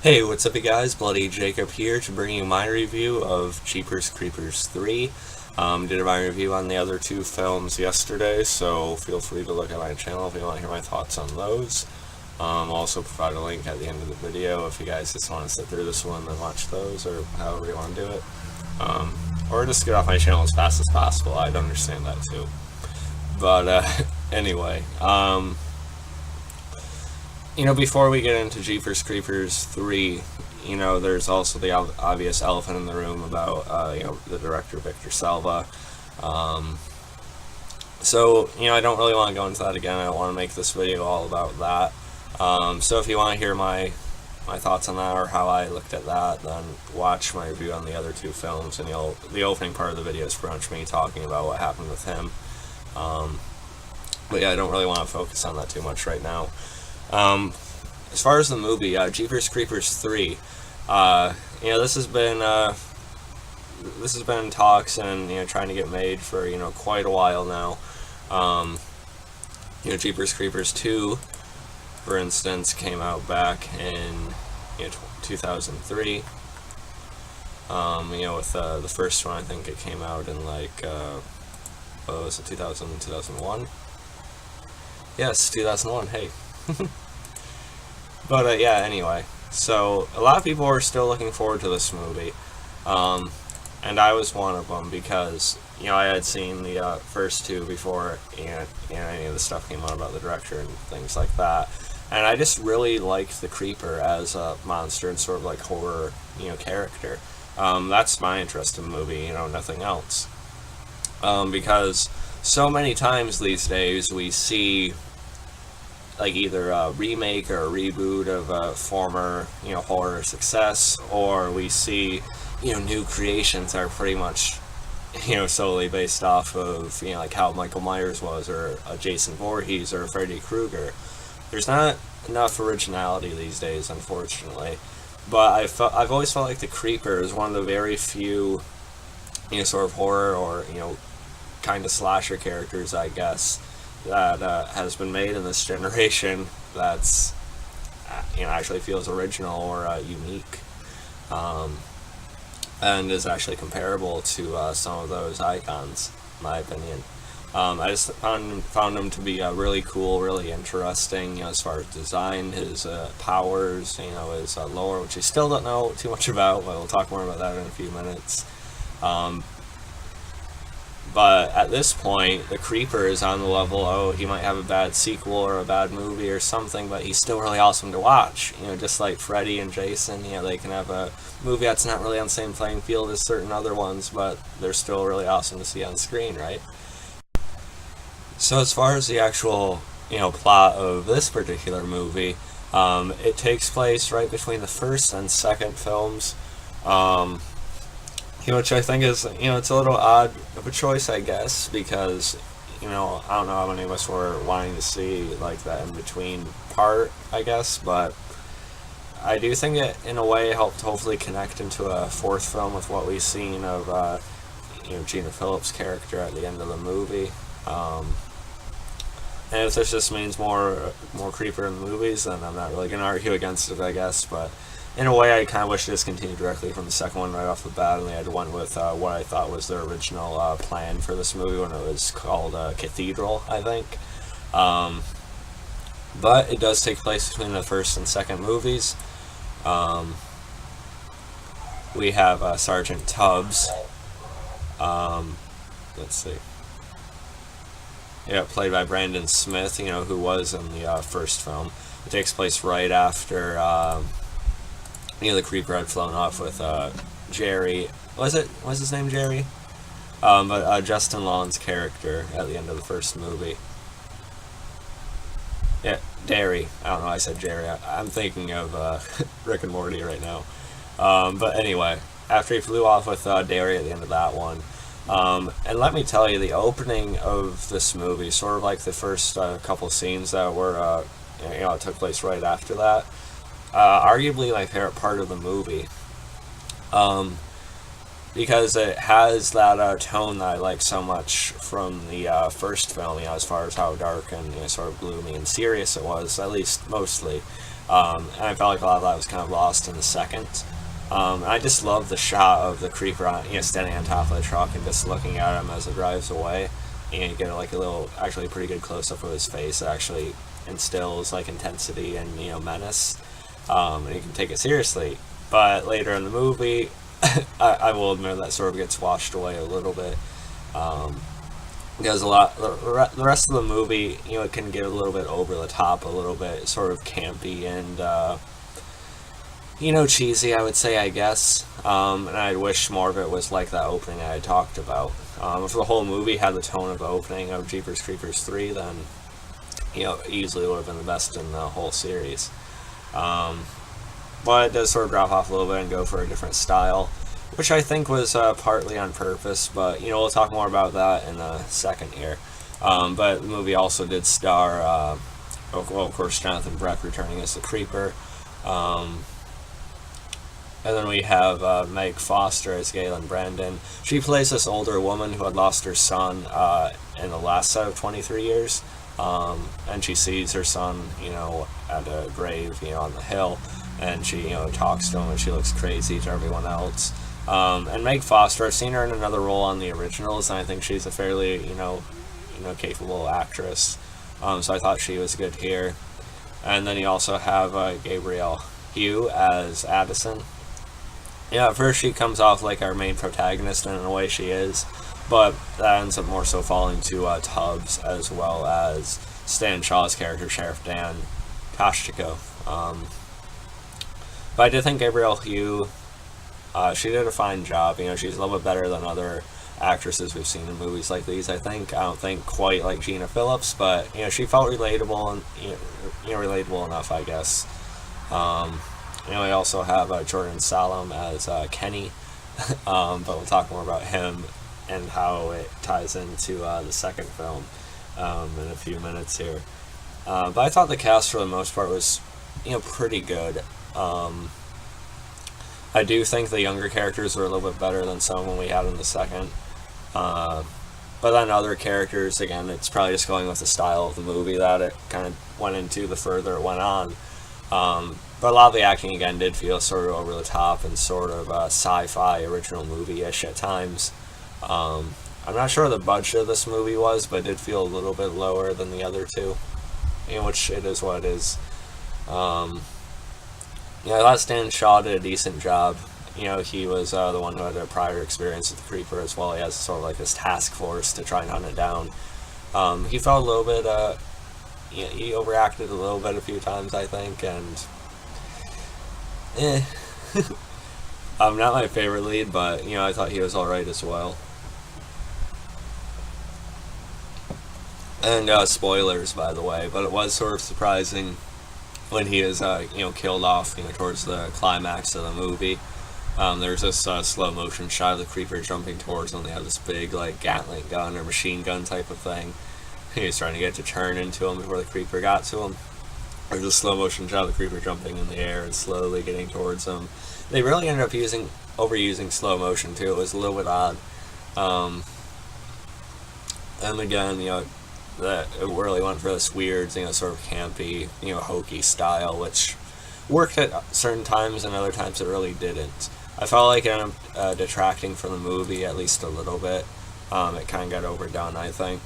Hey, what's up, you guys? Bloody Jacob here to bring you my review of Jeepers Creepers 3. Did my review on the other two films yesterday, so feel free to look at my channel if you want to hear my thoughts on those. I'll also provide a link at the end of the video if you guys just want to sit through this one and watch those, or however you want to do it. Or just get off my channel as fast as possible. I'd understand that too. But anyway, before we get into Jeepers Creepers 3, there's also the obvious elephant in the room about, the director, Victor Salva. I don't really want to go into that again. I don't want to make this video all about that. So if you want to hear my thoughts on that, or how I looked at that, then watch my review on the other two films, and the opening part of the video is pretty much me talking about what happened with him. But yeah, I don't really want to focus on that too much right now. As far as the movie, Jeepers Creepers 3, this has been in talks and trying to get made for quite a while now. Jeepers Creepers 2, for instance, came out back in 2003. With the first one, I think it came out in what was it, 2001? Yes, 2001. Hey. But yeah, anyway, so a lot of people are still looking forward to this movie, and I was one of them because I had seen the first two before any of the stuff came out about the director and things like that, and I just really liked the Creeper as a monster and sort of like horror character. That's my interest in the movie, nothing else, because so many times these days we see either a remake or a reboot of a former horror success, or we see new creations that are pretty much solely based off of like how Michael Myers was, or a Jason Voorhees, or Freddy Krueger. There's not enough originality these days, unfortunately, but I've always felt like the Creeper is one of the very few sort of horror or kind of slasher characters, I guess, that has been made in this generation that's actually feels original or unique, and is actually comparable to some of those icons, in my opinion. I just found him to be really cool, really interesting, as far as design, his powers, his lore, which I still don't know too much about, but we'll talk more about that in a few minutes. But at this point, the Creeper is on the level, he might have a bad sequel or a bad movie or something, but he's still really awesome to watch. Just like Freddy and Jason, they can have a movie that's not really on the same playing field as certain other ones, but they're still really awesome to see on screen, right? So as far as the actual, plot of this particular movie, it takes place right between the first and second films. Which I think is, it's a little odd of a choice, I guess, because, I don't know how many of us were wanting to see, that in-between part, I guess, but I do think it, in a way, helped hopefully connect into a fourth film with what we've seen of, Gina Phillips' character at the end of the movie. And if this just means more Creeper in the movies, then I'm not really going to argue against it, I guess, but in a way, I kind of wish this continued directly from the second one right off the bat, and they had went with what I thought was their original plan for this movie when it was called Cathedral, I think. But it does take place between the first and second movies. We have Sergeant Tubbs. Let's see. Yeah, played by Brandon Smith, who was in the first film. It takes place right after the Creeper had flown off with Jerry. Was his name Jerry? But Justin Long's character at the end of the first movie. Yeah, Derry. I don't know why I said Jerry. I'm thinking of Rick and Morty right now. But anyway, after he flew off with Derry at the end of that one. And let me tell you, the opening of this movie, sort of like the first couple scenes that were, it took place right after that, arguably my favorite part of the movie, because it has that tone that I like so much from the first film, as far as how dark and sort of gloomy and serious it was, at least mostly. And I felt like a lot of that was kind of lost in the second. And I just love the shot of the creeper on, standing on top of the truck and just looking at him as it drives away. And you get like a little, actually pretty good close up of his face. It actually instills like intensity and menace, and you can take it seriously. But later in the movie, I will admit that sort of gets washed away a little bit, because the rest of the movie, it can get a little bit over the top, a little bit sort of campy and cheesy, I would say, I guess. And I wish more of it was like that opening I talked about. If the whole movie had the tone of the opening of Jeepers Creepers 3, then easily would have been the best in the whole series. But it does sort of drop off a little bit and go for a different style, which I think was partly on purpose, but we'll talk more about that in a second here. But the movie also did star, of course, Jonathan Breck returning as the Creeper. And then we have Meg Foster as Galen Brandon. She plays this older woman who had lost her son in the last set of 23 years. And she sees her son, at a grave, on the hill. And she, talks to him, and she looks crazy to everyone else. And Meg Foster, I've seen her in another role on the originals, and I think she's a fairly, capable actress. So I thought she was good here. And then you also have Gabrielle Haugh as Addison. At first she comes off like our main protagonist, and in a way she is, but that ends up more so falling to Tubbs, as well as Stan Shaw's character, Sheriff Dan Koshchiko. But I did think Gabrielle Haugh, she did a fine job. She's a little bit better than other actresses we've seen in movies like these, I think. I don't think quite like Gina Phillips, but, she felt relatable, and, relatable enough, I guess. We also have Jordan Salem as Kenny, but we'll talk more about him and how it ties into the second film in a few minutes here. But I thought the cast for the most part was, pretty good. I do think the younger characters were a little bit better than some when we had in the second. But then other characters, again, it's probably just going with the style of the movie that it kind of went into the further it went on. But a lot of the acting, again, did feel sort of over the top and sort of sci-fi original movie-ish at times. I'm not sure what the budget of this movie was, but it did feel a little bit lower than the other two, which it is what it is. I thought Stan Shaw did a decent job. He was the one who had a prior experience with the Creeper as well. He has sort of like this task force to try and hunt it down. He felt a little bit, he overacted a little bit a few times, I think, and not my favorite lead, but, I thought he was alright as well. And, spoilers, by the way, but it was sort of surprising when he is, killed off, towards the climax of the movie. There's this slow motion shot of the Creeper jumping towards him. They have this big, like, Gatling gun or machine gun type of thing. He was trying to get to turn into him before the Creeper got to him. There's a slow motion shot of the Creeper jumping in the air and slowly getting towards him. They really ended up overusing slow motion too. It was a little bit odd. And again, that it really went for this weird, sort of campy, hokey style, which worked at certain times and other times it really didn't. I felt like it ended up detracting from the movie at least a little bit. It kind of got overdone, I think.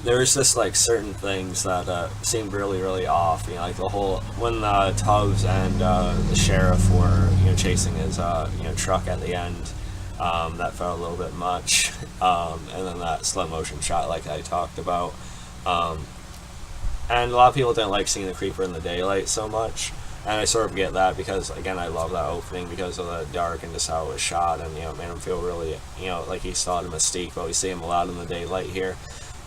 There was just like certain things that seemed really, really off. Like the whole when Tubbs and the sheriff were chasing his truck at the end. That felt a little bit much. And then that slow motion shot, like I talked about. And a lot of people didn't like seeing the Creeper in the daylight so much. And I sort of get that because, again, I love that opening because of the dark and just how it was shot. And, it made him feel really, like he still had a mystique, but we see him a lot in the daylight here.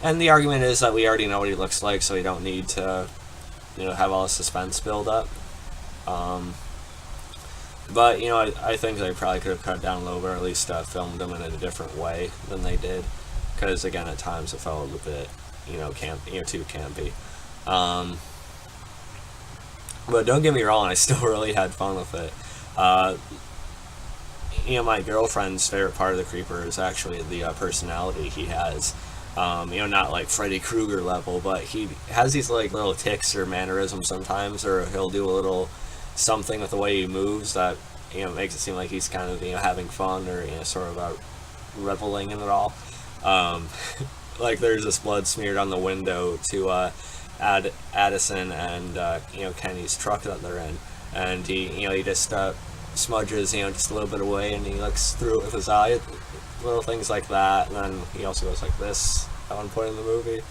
And the argument is that we already know what he looks like, so we don't need to, have all the suspense build up. But, I think they probably could have cut it down a little bit, or at least filmed them in a different way than they did. Because, again, at times it felt a little bit, too campy. But don't get me wrong, I still really had fun with it. My girlfriend's favorite part of the Creeper is actually the personality he has. Not like Freddy Krueger level, but he has these like little tics or mannerisms sometimes, or he'll do a little something with the way he moves that makes it seem like he's kind of having fun, or sort of reveling in it all. Um, like there's this blood smeared on the window to Addison and Kenny's truck that they're in, and he just smudges just a little bit away, and he looks through it with his eye, little things like that, and then he also goes like this at one point in the movie.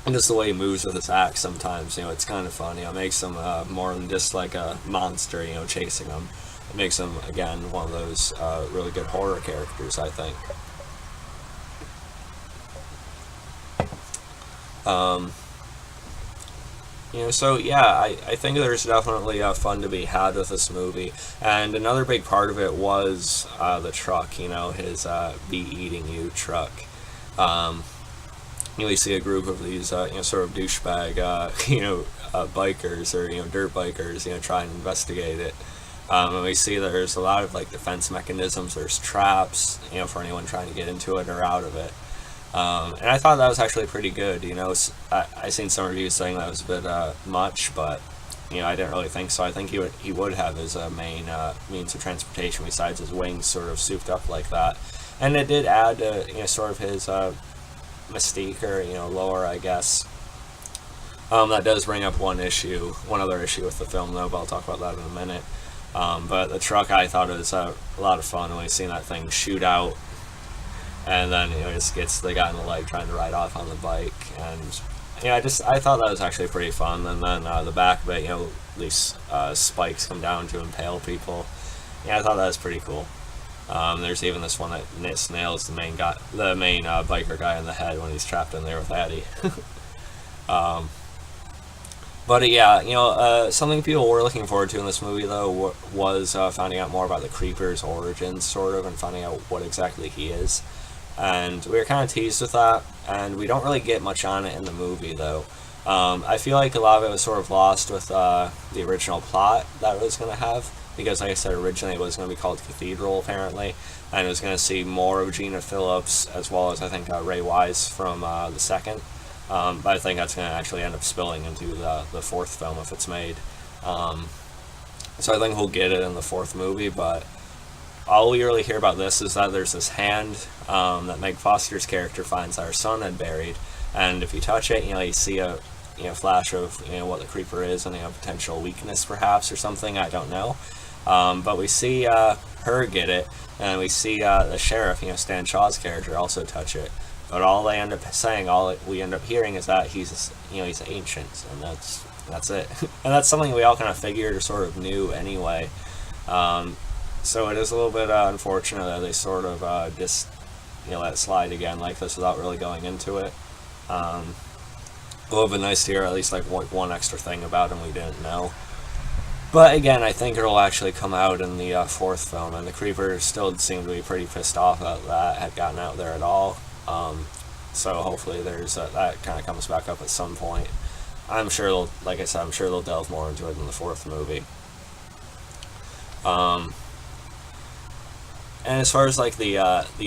And just the way he moves with his axe sometimes, it's kind of fun. It makes him more than just like a monster, chasing him. It makes him, again, one of those really good horror characters, I think. So yeah, I think there's definitely fun to be had with this movie. And another big part of it was the truck, his Be Eating You truck. We see a group of these, sort of douchebag, bikers or, dirt bikers, try and investigate it. And we see that there's a lot of, like, defense mechanisms. There's traps, for anyone trying to get into it or out of it. And I thought that was actually pretty good. I seen some reviews saying that was a bit much, but I didn't really think so. I think he would have his main means of transportation besides his wings sort of souped up like that, and it did add sort of his mystique or lore, I guess. That does bring up one other issue with the film though, but I'll talk about that in a minute. But the truck, I thought it was a lot of fun when we seen that thing shoot out. And then just gets the guy in the leg trying to ride off on the bike, and I thought that was actually pretty fun. And then the back of it, these spikes come down to impale people. I thought that was pretty cool. There's even this one that nails the main biker guy in the head when he's trapped in there with Addie. But yeah, something people were looking forward to in this movie though was finding out more about the Creeper's origins, sort of, and finding out what exactly he is. And we were kind of teased with that, and we don't really get much on it in the movie, though. I feel like a lot of it was sort of lost with the original plot that it was going to have, because, like I said, originally it was going to be called Cathedral, apparently, and it was going to see more of Gina Phillips, as well as, I think, Ray Wise from the second. But I think that's going to actually end up spilling into the fourth film if it's made. So I think we'll get it in the fourth movie, but all we really hear about this is that there's this hand that Meg Foster's character finds that her son had buried, and if you touch it, you see a flash of what the creeper is and potential weakness perhaps or something, I don't know. But we see her get it, and we see the sheriff, Stan Shaw's character, also touch it. But all they end up saying, all we end up hearing is that he's ancient, and that's it. And that's something we all kind of figured or sort of knew anyway. So it is a little bit unfortunate that they sort of just let it slide again like this without really going into it. It would have been nice to hear at least like one extra thing about him we didn't know. But again, I think it'll actually come out in the fourth film, and the Creeper still seemed to be pretty pissed off that had gotten out there at all. So hopefully there's that kind of comes back up at some point. I'm sure they'll delve more into it in the fourth movie. And as far as like the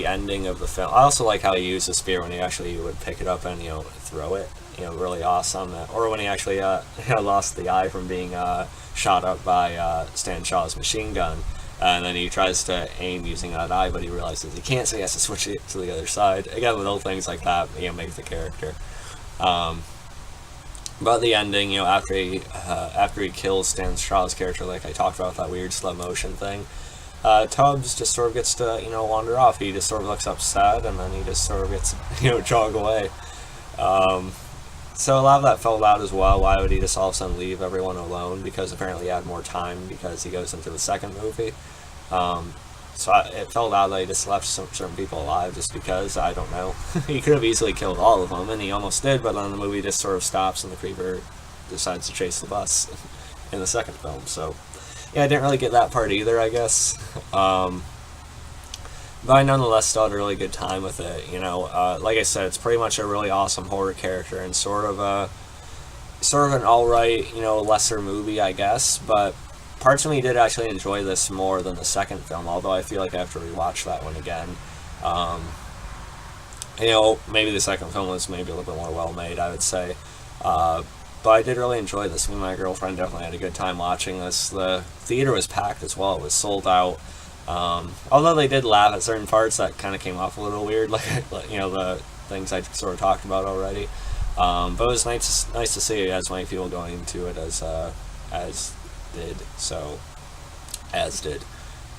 ending of the film, I also like how he used the spear when he actually would pick it up and throw it. Really awesome. Or when he actually lost the eye from being shot up by Stan Shaw's machine gun, and then he tries to aim using that eye, but he realizes he can't, so he has to switch it to the other side. Again, with little things like that, make the character. But the ending, after he kills Stan Shaw's character, like I talked about, that weird slow motion thing. Tubbs just sort of gets to, wander off. He just sort of looks upset, and then he just sort of gets, jog away. So a lot of that felt out as well. Why would he just all of a sudden leave everyone alone? Because apparently he had more time because he goes into the second movie. So it felt out that he just left certain people alive just because, I don't know. He could have easily killed all of them, and he almost did, but then the movie just sort of stops and the Creeper decides to chase the bus in the second film, so yeah, I didn't really get that part either, I guess. But I nonetheless still had a really good time with it, like I said, it's pretty much a really awesome horror character and sort of an alright, lesser movie, I guess, but parts of me did actually enjoy this more than the second film, although I feel like I have to rewatch that one again. You know, maybe the second film was maybe a little bit more well made, I would say. But I did really enjoy this. Me and my girlfriend definitely had a good time watching this. The theater was packed as well. It was sold out. Although they did laugh at certain parts that kind of came off a little weird, like you know, the things I sort of talked about already. But it was nice to see as many people going into it as did. So as did.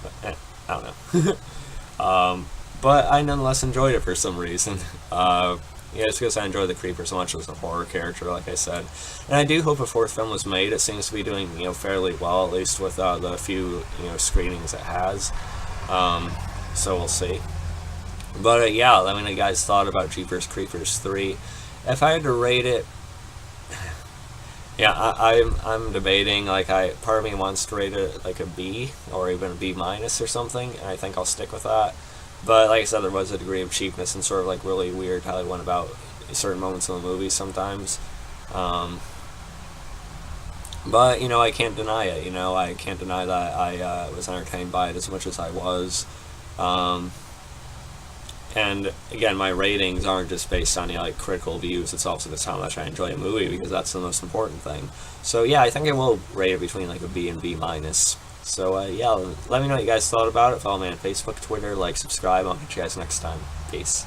But, I don't know. But I nonetheless enjoyed it for some reason. Yeah, it's because I enjoy the Creeper so much as a horror character, like I said. And I do hope a fourth film was made. It seems to be doing, you know, fairly well, at least with the few, you know, screenings it has. So we'll see. But yeah, let me know what you guys thought about Jeepers Creepers 3. If I had to rate it, yeah, I'm debating. Like, part of me wants to rate it like a B or even a B minus or something, and I think I'll stick with that. But like I said, there was a degree of cheapness and sort of like really weird how they went about certain moments in the movie sometimes. But you know, I can't deny it. You know, I can't deny that I was entertained by it as much as I was. And again, my ratings aren't just based on, you know, like critical views. It's also just how much I enjoy a movie, because that's the most important thing. So yeah, I think I will rate it between like a B and B minus. So yeah, let me know what you guys thought about it. Follow me on Facebook, Twitter, like, subscribe. I'll catch you guys next time. Peace.